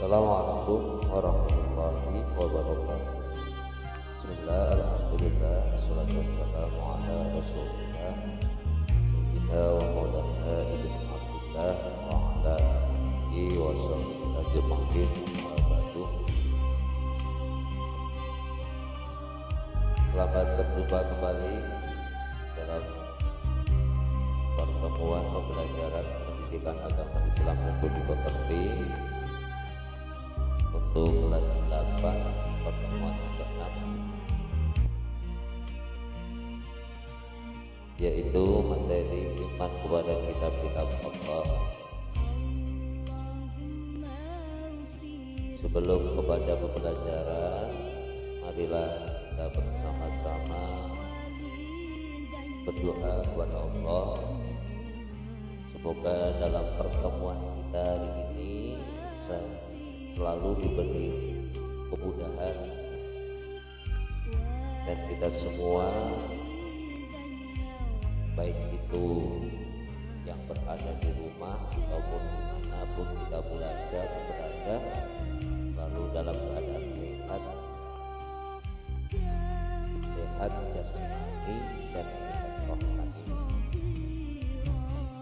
Assalamualaikum warahmatullahi wabarakatuh. Bismillah, alhamdulillah, assalatu wassalamu ala rasulillah Sayyidina wa maulana ibn Abdullah wa ala alihi wa sahbihi ajma'in wa ba'du. Selamat berjumpa kembali dalam pertemuan pembelajaran pendidikan agama Islam dan budi pekerti untuk kelas 8 pertemuan ke-6, yaitu materi iman kepada kitab-kitab Allah. Sebelum kepada pembelajaran, marilah kita bersama-sama berdoa kepada Allah. Semoga dalam pertemuan kita hari ini bisa selalu diberi kemudahan dan kita semua, baik itu yang berada di rumah ataupun dimanapun kita berada, selalu dalam keadaan sehat jasmani dan sehat rohani.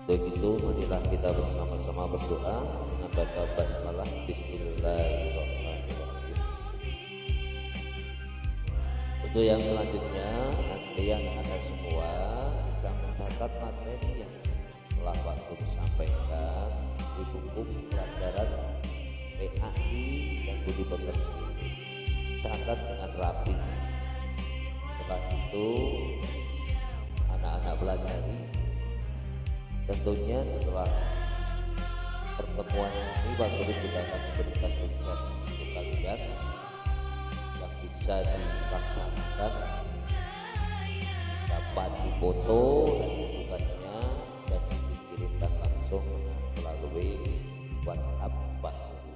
Untuk itu marilah kita bersama-sama berdoa dengan baca basmalah. Bismillahirrahmanirrahim. Untuk yang selanjutnya, nanti yang Anda semua bisa mencatat materi yang telah Pak Guru sampaikan di buku pelajaran PAI dan budi pekerti. Catat dengan rapi. Setelah itu anak-anak pelajari. Tentunya setelah pertemuan ini Pak Guru juga akan memberikan tugas untuk kalian yang bisa dilaksanakan, dapat difoto dan tugasnya dan dikirimkan langsung melalui WhatsApp Pak Guru.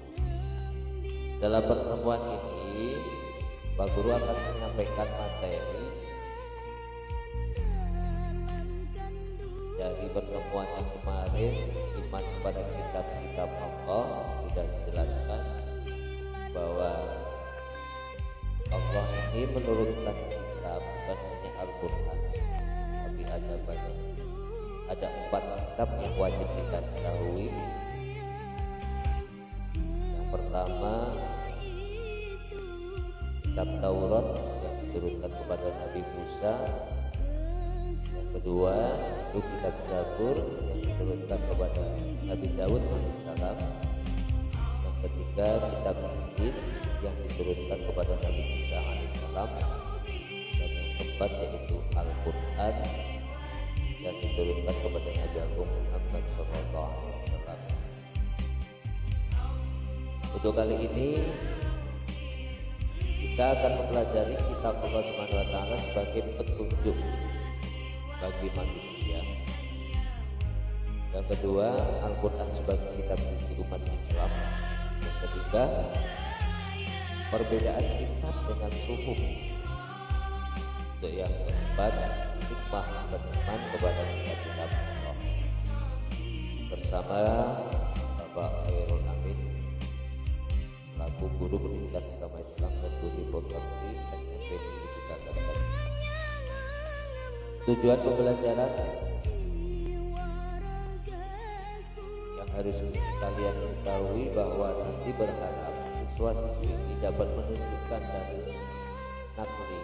Dalam pertemuan ini Pak Guru akan menyampaikan materi dari pertemuan yang kemarin. Iman kepada kitab-kitab Allah sudah dijelaskan bahwa Allah ini menurunkan kitab bukan hanya Al-Quran, tapi ada 4 kitab yang wajib kita ketahui. Yang pertama, kitab Taurat yang diturunkan kepada Nabi Musa. Yang kedua, itu kitab Zabur yang diturunkan kepada Nabi Daud alaihissalam. Yang ketiga, kitab Injil yang diturunkan kepada Nabi Isa alaihissalam. Dan yang keempat yaitu Al-Quran yang diturunkan kepada Nabi Agung Muhammad SAW. Untuk kali ini kita akan mempelajari kitab Allah Subhanahu wa taala sebagai petunjuk bagi manusia. Yang kedua, Al-Quran sebagai kitab suci umat Islam. Yang ketiga, perbedaan kitab dengan suhuf. Untuk yang keempat, hikmah beriman kepada kitab-kitab Allah. Bersama Bapak Khairul Amin selaku guru pendidikan agama Islam dan budi pekerti SMP Negeri Jakarta. Tujuan pembelajaran yang harus kalian ketahui bahwa nanti berharap siswa-siswi dapat menunjukkan dari nakli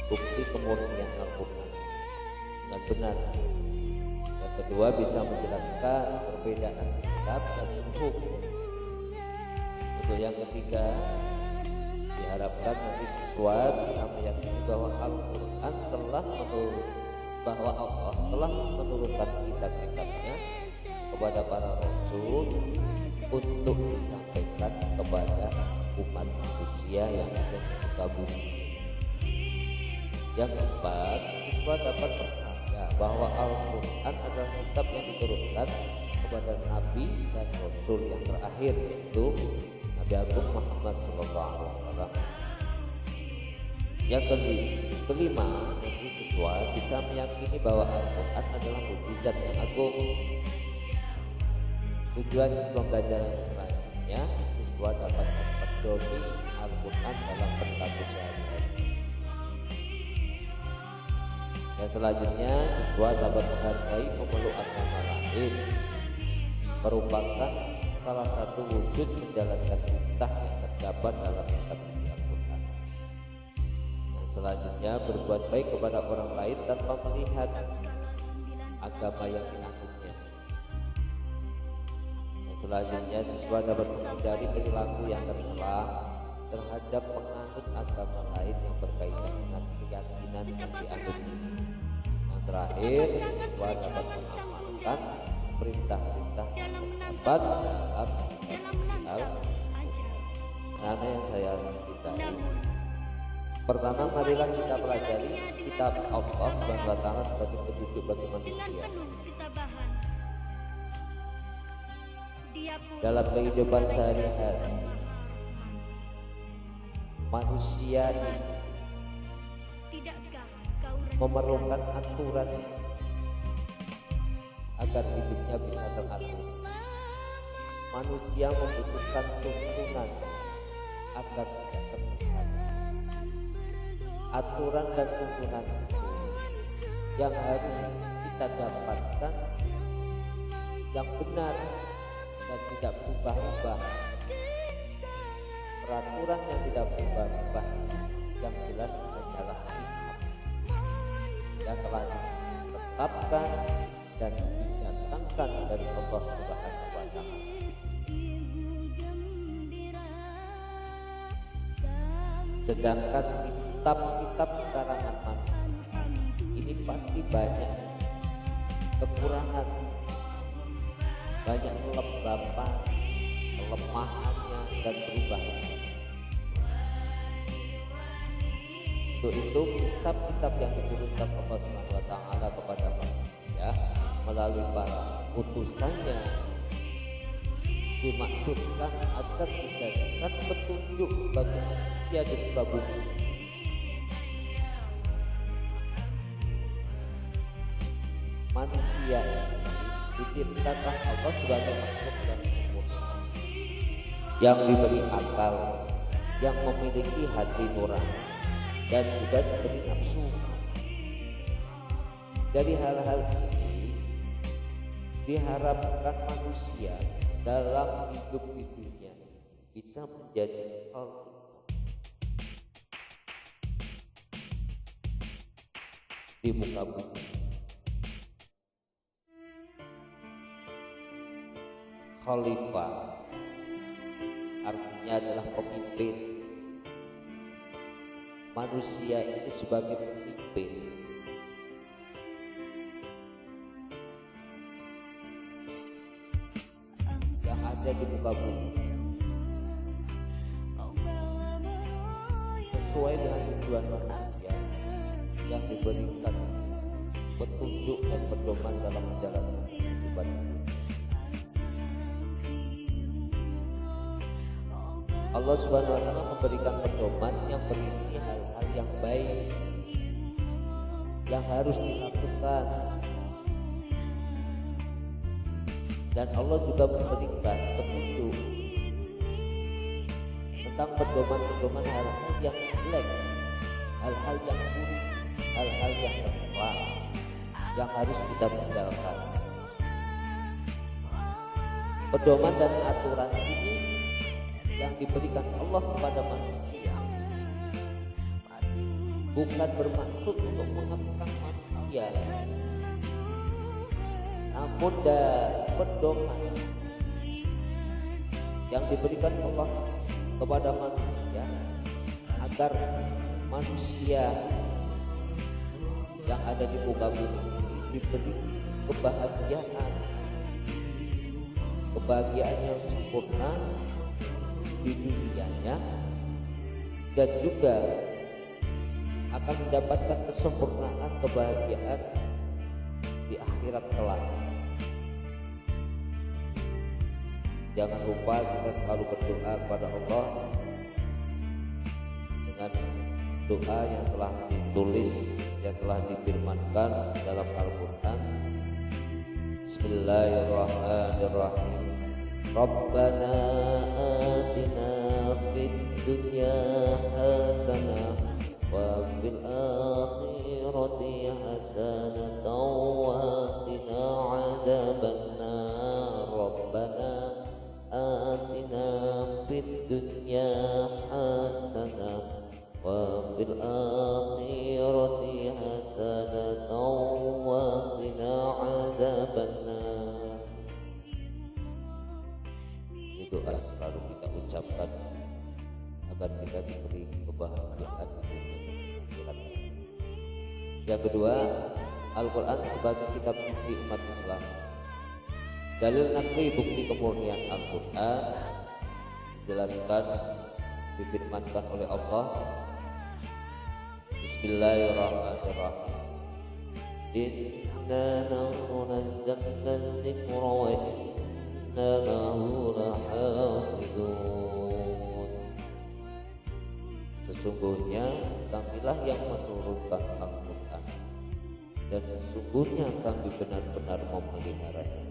bukti kemurnian Al-Quran dengan benar. Yang kedua, bisa menjelaskan perbedaan kitab dan suhuf. Untuk yang ketiga, diharapkan nanti siswa bisa meyakini bahwa Al-Quran bahwa Allah telah menurunkan kitab-kitabnya kepada para rasul untuk disampaikan kepada umat manusia yang ada di muka bumi. Yang keempat, siswa dapat percaya bahwa Al-Quran adalah kitab yang diturunkan kepada Nabi dan Rasul yang terakhir, yaitu Nabi Agung Muhammad SAW. Yang kelima, nanti siswa bisa meyakini bahwa Al-Quran adalah mukjizat yang agung. Tujuan pembelajaran selanjutnya, siswa siswa dapat memperdomi Al-Quran dalam berlaku sehari-hari. Dan selanjutnya siswa dapat menghargai pemeluk agama lain, merupakan salah satu wujud menjalankan perintah yang terdapat dalam kitab suci Al-Quran. Dan selanjutnya berbuat baik kepada orang lain tanpa melihat agama yang dianutnya. Dan selanjutnya siswa dapat menghindari perilaku yang tercela terhadap penganut agama lain yang berkaitan dengan keyakinan yang dianutnya. Yang terakhir, siswa dapat mengamalkan perintah-perintah yang terdapat dalam Al-Quran. Karena yang saya cintai, pertama marilah kita pelajari kitab Allah Subhanahu wa Ta'ala sebagai petunjuk bagi manusia dalam kehidupan sehari-hari. Manusia ini memerlukan aturan agar hidupnya bisa teratur. Manusia membutuhkan tuntunan agar tidak tersesat. Aturan dan tuntunan itu yang harus kita dapatkan, yang benar dan tidak berubah-ubah. Peraturan yang tidak berubah-ubah yang jelas hanyalah hikmah yang telah ditetapkan dan didatangkan dari Allah Subhanahu wa Ta'ala. Sedangkan kitab-kitab sekarangan ini pasti banyak kekurangan, banyak kelembapan, kelemahannya dan perubahan. Untuk itu kitab-kitab yang diturunkan Allah Subhanahu wa Ta'ala kepada manusia melalui para utusannya dimaksudkan agar dijadikan petunjuk bagi manusia di muka bumi. Manusia diciptakan Allah sebagai makhluk yang sempurna, yang diberi akal, yang memiliki hati nurani dan juga diberi nafsu. Dari hal-hal ini diharapkan manusia dalam hidup di dunia bisa menjadi di muka bumi. Khalifah artinya adalah pemimpin. Manusia ini sebagai pemimpin yang ada di muka bumi sesuai dengan tujuan manusia yang diberikan petunjuk dan pedoman dalam menjalani kehidupan. Allah Subhanahu wa Ta'ala memberikan pedoman yang berisi hal-hal yang baik yang harus dilakukan, dan Allah juga memberikan petunjuk tentang pedoman-pedoman hal-hal yang jelek, hal-hal yang buruk, hal-hal yang tercela yang harus kita tinggalkan. Pedoman dan aturan ini yang diberikan Allah kepada manusia bukan bermaksud untuk mengekang manusia, namun pedoman yang diberikan Allah kepada manusia agar manusia yang ada di muka bumi ini diberi kebahagiaan yang sempurna di dunianya, dan juga akan mendapatkan kesempurnaan kebahagiaan di akhirat kelak. Jangan lupa kita selalu berdoa kepada Allah dengan doa yang telah ditulis, yang telah difirmankan dalam Al-Quran. Bismillahirrahmanirrahim. Rabbana atina fid dunya hasanah wa fil akhirati hasanatan wa qina adzabannar. Rabbana atina fid dunya hasanah wa fil akhirati hasanatan wa qina adzabannar. Ini doa selalu kita ucapkan agar kita diberi kebahagiaan di akhirat. Yang kedua, Al-Quran sebagai kitab suci umat Islam. Dalil nakli bukti kemurnian Al-Quran dijelaskan, difirmankan oleh Allah. Bismillahirrahmanirrahim. Inna nahnu nazzalna dzikra wa inna lahu lahafizun. Sesungguhnya kamilah yang menurunkan Al-Quran, dan sesungguhnya kami benar-benar memeliharanya.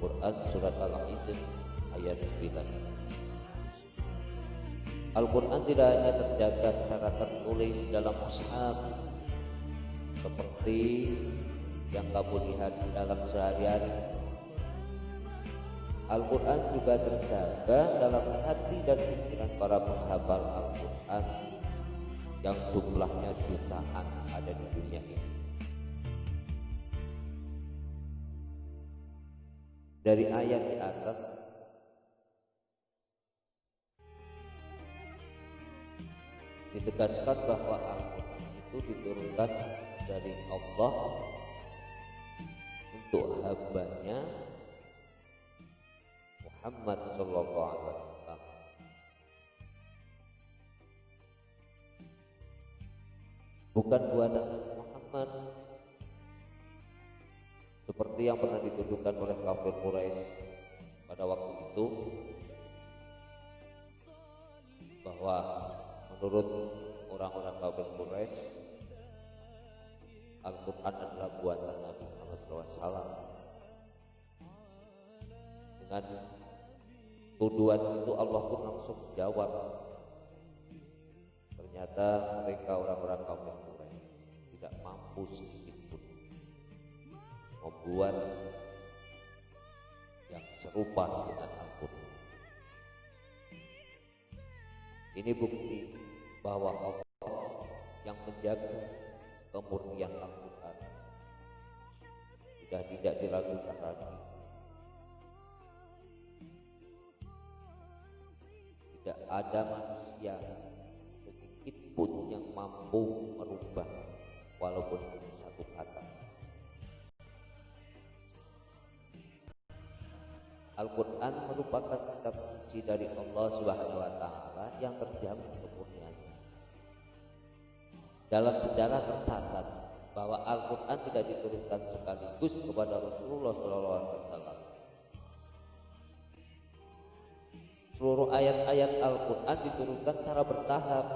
Quran surat Al-Hijr ayat 9. Al-Quran tidak hanya terjaga secara tertulis dalam mushaf seperti yang kamu lihat dalam sehari-hari. Al-Quran juga terjaga dalam hati dan pikiran para penghafal Al-Quran yang jumlahnya jutaan ada di dunia ini. Dari ayat di atas ditegaskan bahwa Al-Quran itu diturunkan dari Allah untuk hambanya Muhammad sallallahu alaihi wasallam. Bukan buatan Muhammad seperti yang pernah dituduhkan oleh kafir Quraisy pada waktu itu, bahwa menurut orang-orang kafir Quraisy Al-Quran adalah buatan Nabi Muhammad SAW. Dengan tuduhan itu Allah pun langsung jawab, ternyata mereka orang-orang kafir Quraisy tidak mampu sedikit pun membuat yang serupa dengan Al-Quran. Ini bukti bahwa Allah yang menjaga kemurnian Al-Quran sudah tidak diragukan lagi. Tidak ada manusia sedikit pun yang mampu merubah walaupun satu kata. Al-Quran merupakan kitab suci dari Allah Subhanahu wa Ta'ala yang terjamin kemurniannya. Dalam sejarah tercatat bahwa Al-Quran tidak diturunkan sekaligus kepada Rasulullah SAW. Seluruh ayat-ayat Al-Quran diturunkan secara bertahap,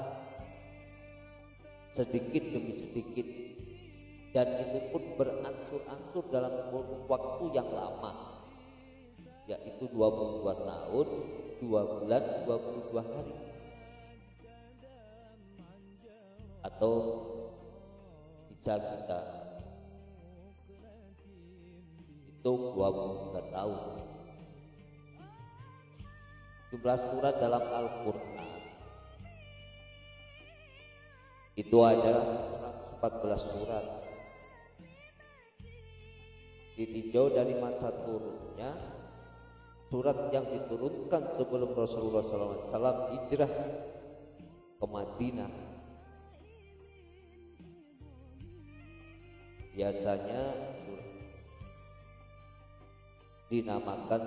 sedikit demi sedikit, dan itu pun berangsur-angsur dalam waktu yang lama, yaitu 22 tahun, 2 bulan, 22 hari, atau bisa kita hitung 23 tahun. Jumlah surat dalam Al-Quran itu ada 114 surat. Ditinjau dari masa turunnya, surat yang diturunkan sebelum Rasulullah SAW hijrah ke Madinah biasanya dinamakan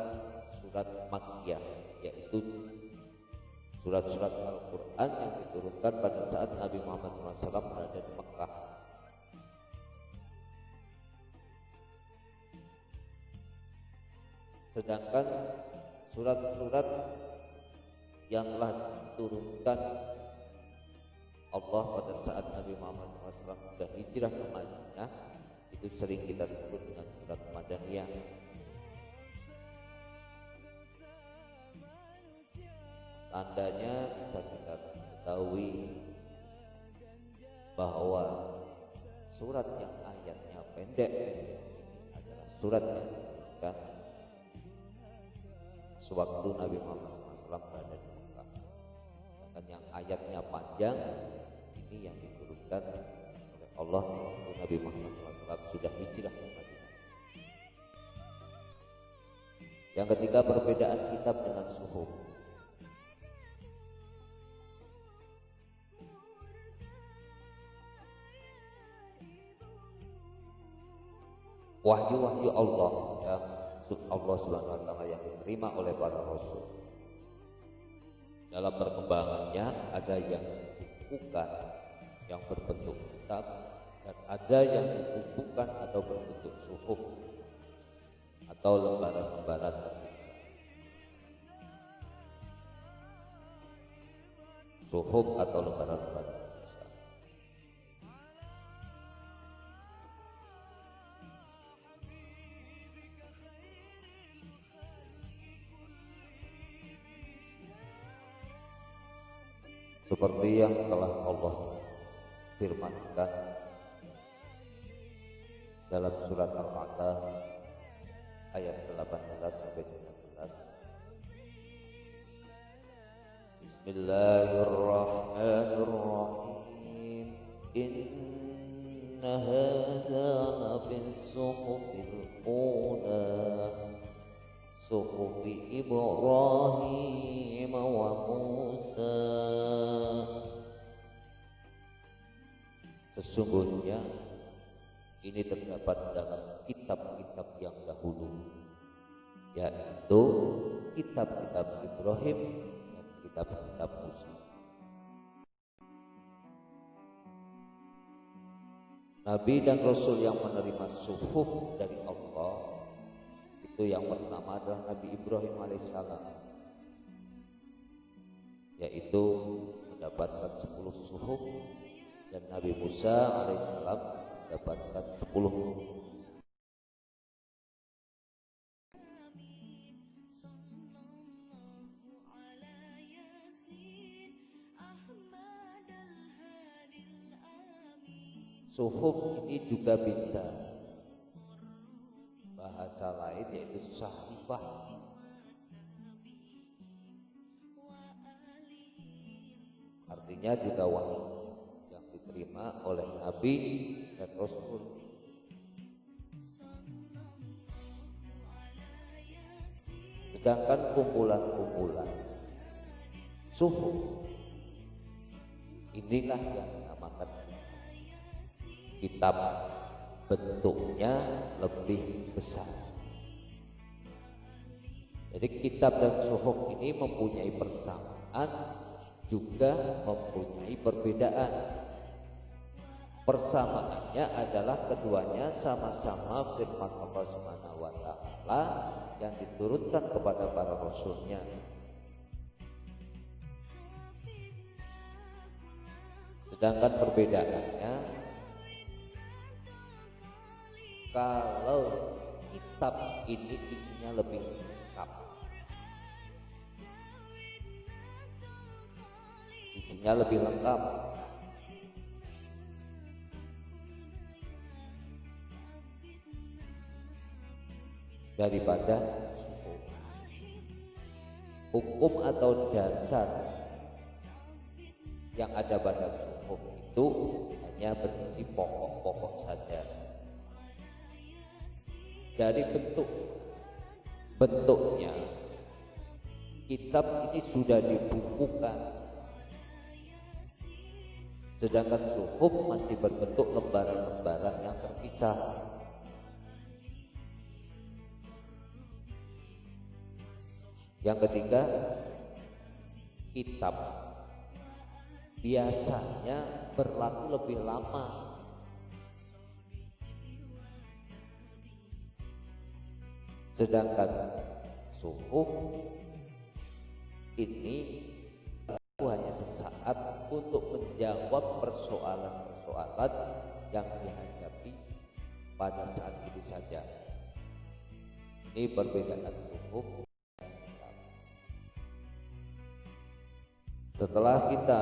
surat Makkiyah, yaitu surat-surat Al-Quran yang diturunkan pada saat Nabi Muhammad SAW berada di Mekah. Sedangkan surat-surat yang telah diturunkan Allah pada saat Nabi Muhammad SAW sudah hijrah ke Madinah, itu sering kita sebut dengan surat Madaniyah. Tandanya bisa kita ketahui bahwa surat yang ayatnya pendek ini adalah surat yang diturunkan sewaktu Nabi Muhammad SAW berada di Mekah. Sedangkan yang ayatnya panjang ini yang diturunkan oleh Allah sewaktu Nabi Muhammad SAW sudah hijrah ke Madinah. Yang ketiga, perbedaan kitab dengan suhuf. Wahyu-wahyu Allah yang Allah Subhanahu wa taala yang diterima oleh para rasul, dalam perkembangannya ada yang dibukukan yang berbentuk kitab dan ada yang dibukukan atau berbentuk suhuf atau lembaran-lembaran terpisah. Suhuf atau lembaran-lembaran terpisah. Seperti yang telah Allah firmankan dalam surat Al-A'raf ayat 18 sampai 19. Bismillahirrahmanirrahim. Inna hadza lafis suhufil ula suhufi Ibrahim wa Musa. Sesungguhnya ini terdapat dalam kitab-kitab yang dahulu, yaitu kitab-kitab Ibrahim dan kitab-kitab Musa. Nabi dan Rasul yang menerima suhuf dari Allah itu yang pertama adalah Nabi Ibrahim alaihissalam, yaitu mendapatkan 10 suhuf, dan Nabi Musa alaihissalam mendapatkan 10. Suhuf ini juga bisa bahasa lain yaitu sahifah. Artinya juga wahyu yang diterima oleh Nabi dan Rasul. Sedangkan kumpulan-kumpulan suhuf inilah yang dinamakan kitab, bentuknya lebih besar. Jadi kitab dan suhuf ini mempunyai persamaan juga mempunyai perbedaan. Persamaannya adalah keduanya sama-sama firman Allah Subhanahu wa taala yang diturunkan kepada para rasulnya. Sedangkan perbedaannya, kalau kitab ini isinya lebih lengkap, daripada suhuf. Hukum atau dasar yang ada pada suhuf itu hanya berisi pokok-pokok saja. Dari bentuknya kitab ini sudah dibukukan, sedangkan suhuf masih berbentuk lembaran-lembaran yang terpisah. Yang ketiga, kitab biasanya berlaku lebih lama, sedangkan suhuf ini berlaku hanya sesaat untuk menjawab persoalan-persoalan yang dihadapi pada saat itu saja. Ini perbedaan suhuf. Setelah kita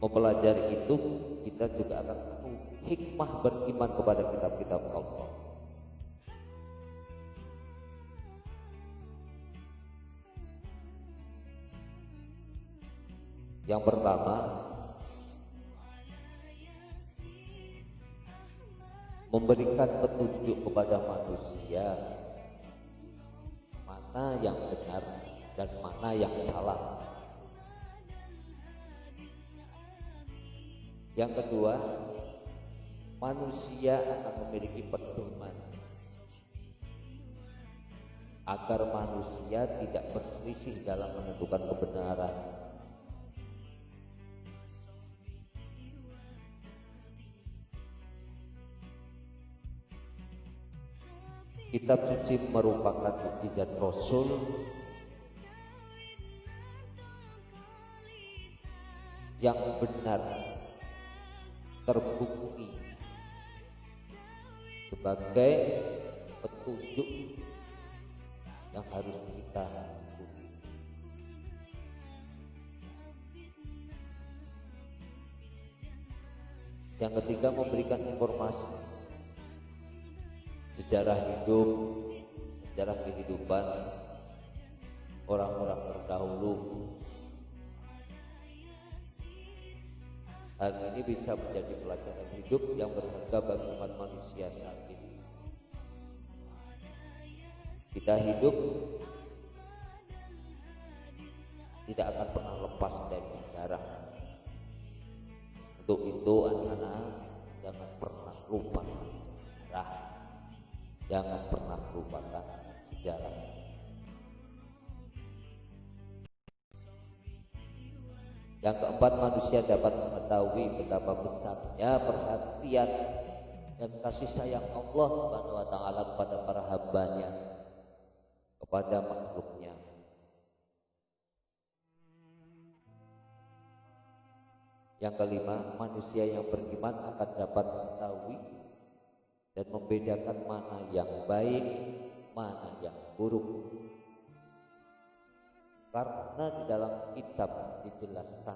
mempelajari itu, kita juga akan tahu hikmah beriman kepada kitab-kitab Allah. Yang pertama, memberikan petunjuk kepada manusia mana yang benar dan mana yang salah. Yang kedua, manusia akan memiliki pedoman agar manusia tidak berselisih dalam menentukan kebenaran. Kitab suci merupakan mukjizat Rasul yang benar, terbukti sebagai petunjuk yang harus kita ikuti. Yang ketiga, memberikan informasi sejarah hidup, sejarah kehidupan orang-orang terdahulu. Hal ini bisa menjadi pelajaran hidup yang berharga bagi umat manusia saat ini. Kita hidup tidak akan pernah lepas dari sejarah. Untuk itu anak-anak, jangan pernah lupa sejarah. Jangan pernah lupakan sejarah. Yang keempat, manusia dapat mengetahui betapa besarnya perhatian dan kasih sayang Allah Subhanahu wa taala kepada para hambanya, kepada makhluknya. Yang kelima, manusia yang beriman akan dapat mengetahui dan membedakan mana yang baik, mana yang buruk. Karena di dalam kitab dijelaskan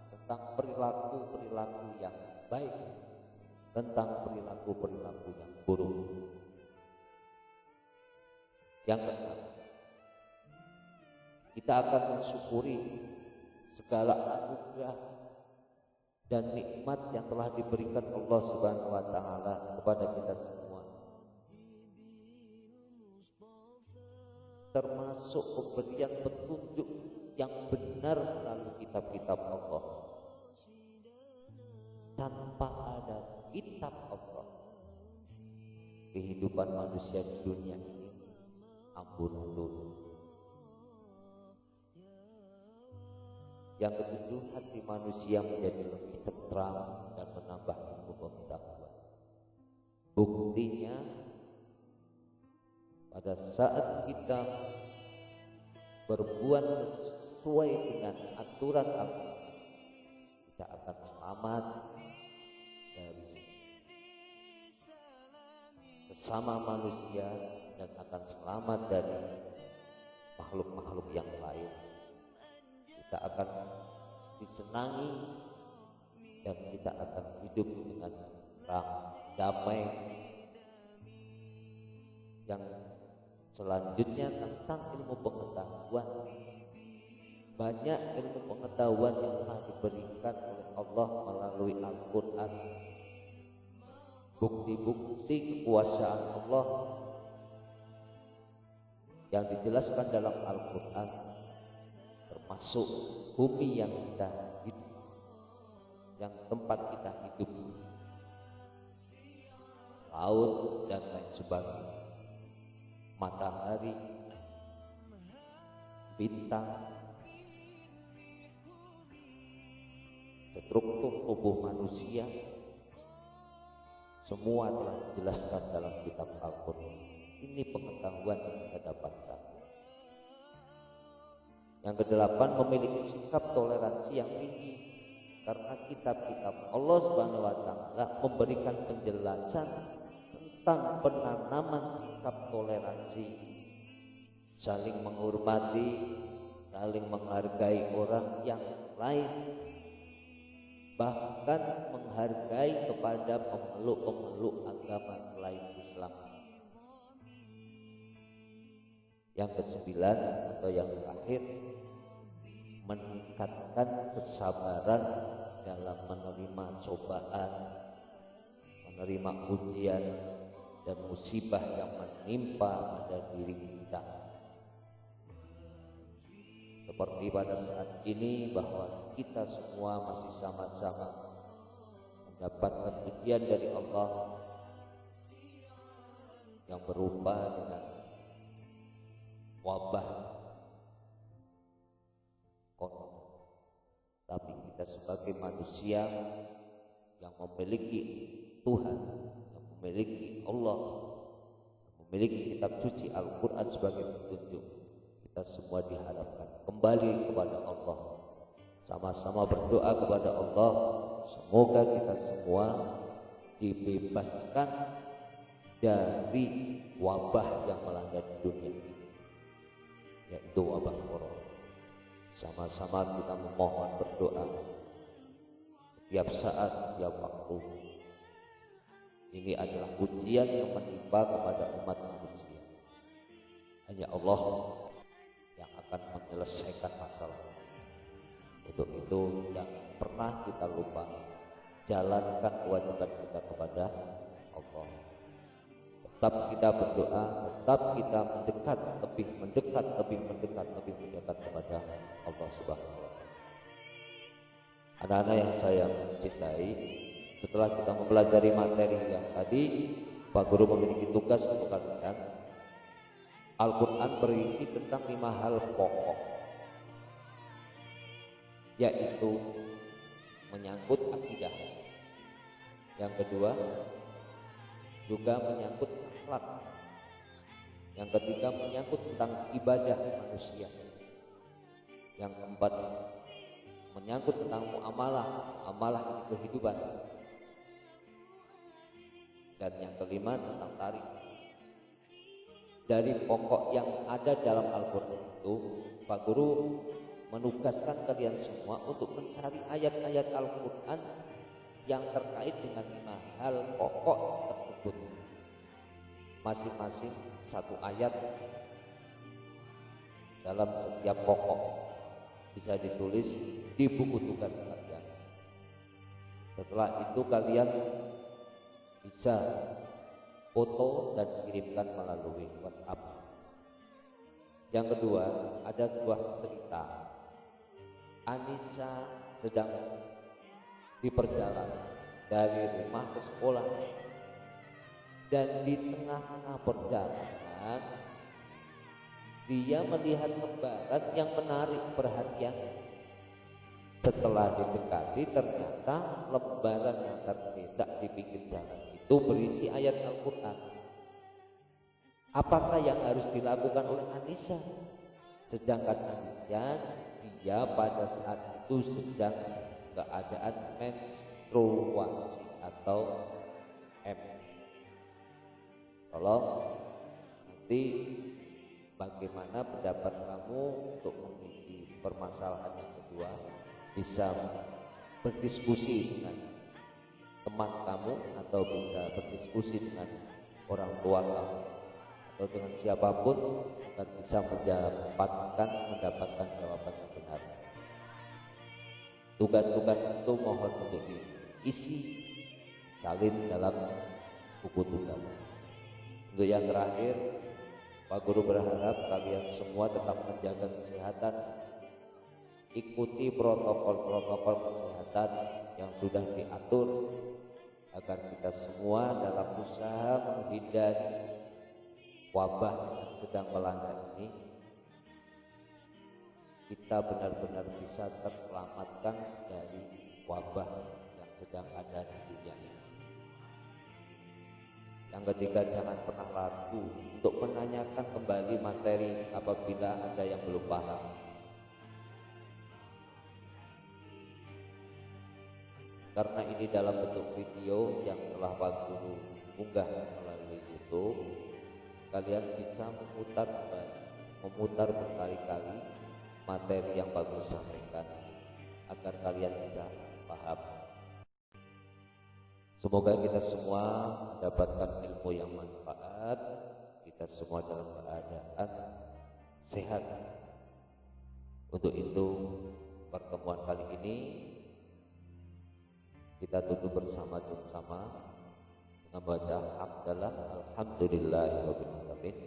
tentang perilaku-perilaku yang baik, tentang perilaku-perilaku yang buruk. Yang keenam, kita akan mensyukuri segala anugerah dan nikmat yang telah diberikan Allah Subhanahu wa taala kepada kita semua, termasuk pemberian petunjuk yang benar melalui kitab-kitab Allah. Tanpa ada kitab Allah, kehidupan manusia di dunia ini amburadul. Yang ketujuh, hati manusia menjadi lebih tentram dan menambah ilmu pengetahuan. Buktinya, pada saat kita berbuat sesuai dengan aturan Allah, kita akan selamat dari sesama manusia dan akan selamat dari makhluk-makhluk yang lain. Kita akan disenangi dan kita akan hidup dengan damai. Yang selanjutnya tentang ilmu pengetahuan. Banyak ilmu pengetahuan yang telah diberikan oleh Allah melalui Al-Quran. Bukti-bukti kekuasaan Allah yang dijelaskan dalam Al-Quran, termasuk bumi yang kita hidup, yang tempat kita hidup, laut dan lain sebagainya, matahari, bintang, struktur tubuh manusia, semua telah dijelaskan dalam kitab Al-Quran. Ini pengetahuan yang kita dapatkan. Yang kedelapan, memiliki sikap toleransi yang tinggi, karena kitab-kitab Allah Subhanahu wa taala memberikan penjelasan tentang penanaman sikap toleransi, saling menghormati, saling menghargai orang yang lain, bahkan menghargai kepada pemeluk-pemeluk agama selain Islam. Yang kesembilan atau yang terakhir, meningkatkan kesabaran dalam menerima cobaan, menerima ujian dan musibah yang menimpa pada diri kita. Seperti pada saat ini bahwa kita semua masih sama-sama mendapatkan ujian dari Allah yang berupa dengan wabah corona. Tapi kita sebagai manusia yang memiliki Tuhan, yang memiliki Allah, yang memiliki kitab suci Al-Quran sebagai petunjuk, kita semua diharapkan kembali kepada Allah, sama-sama berdoa kepada Allah. Semoga kita semua dibebaskan dari wabah yang melanda di dunia ini, yaitu wabah corona. Sama-sama kita memohon berdoa setiap saat, setiap waktu. Ini adalah ujian yang menimpa kepada umat manusia. Hanya Allah yang akan menyelesaikan masalah. Untuk itu jangan pernah kita lupa jalankan kewajiban kita kepada Allah. Tetap kita berdoa, tetap kita mendekat kepada Allah Subhanahu wa Ta'ala. Anak-anak yang saya cintai, setelah kita mempelajari materi yang tadi, Pak Guru memiliki tugas untuk kalian. Al-Quran berisi tentang 5 hal pokok, yaitu menyangkut akidah. Yang kedua juga menyangkut akhlak. Yang ketiga menyangkut tentang ibadah manusia. Yang keempat menyangkut tentang amalah kehidupan. Dan yang kelima tentang tarikh. Dari pokok yang ada dalam Al-Quran itu, Pak Guru menugaskan kalian semua untuk mencari ayat-ayat Al-Quran yang terkait dengan 5 hal pokok tersebut. Masing-masing satu ayat dalam setiap pokok bisa ditulis di buku tugas kalian. Setelah itu kalian bisa foto dan kirimkan melalui WhatsApp. Yang kedua, ada sebuah cerita. Anissa sedang di perjalanan dari rumah ke sekolah, dan di tengah-tengah perjalanan dia melihat lembaran yang menarik perhatian. Setelah didekati, ternyata lembaran yang terletak di pinggir jalan itu berisi ayat Al-Quran. Apakah yang harus dilakukan oleh Anissa? Sedangkan Anissa, dia pada saat itu sedang keadaan menstruasi atau M. Tolong nanti bagaimana pendapat kamu untuk mengisi permasalahan yang kedua, bisa berdiskusi dengan teman kamu atau bisa berdiskusi dengan orang tua kamu atau dengan siapapun agar bisa mendapatkan jawaban yang benar. Tugas-tugas itu mohon untuk diisi salin dalam buku tugas. Untuk yang terakhir, Pak Guru berharap kalian semua tetap menjaga kesehatan, ikuti protokol-protokol kesehatan yang sudah diatur agar kita semua dalam usaha menghindari wabah yang sedang melanda ini, kita benar-benar bisa terselamatkan dari wabah yang sedang ada di dunia ini. Yang ketiga, jangan pernah ragu untuk menanyakan kembali materi apabila ada yang belum paham. Karena ini dalam bentuk video yang telah Pak Guru unggah melalui YouTube, kalian bisa memutar berkali-kali materi yang bagus sampaikan agar kalian bisa paham. Semoga kita semua mendapatkan ilmu yang manfaat, kita semua dalam keadaan sehat. Untuk itu pertemuan kali ini kita tutup bersama-sama dengan baca hamdalah alhamdulillahirabbil alamin.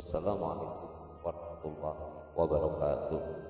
Wassalamualaikum warahmatullahi wabarakatuh.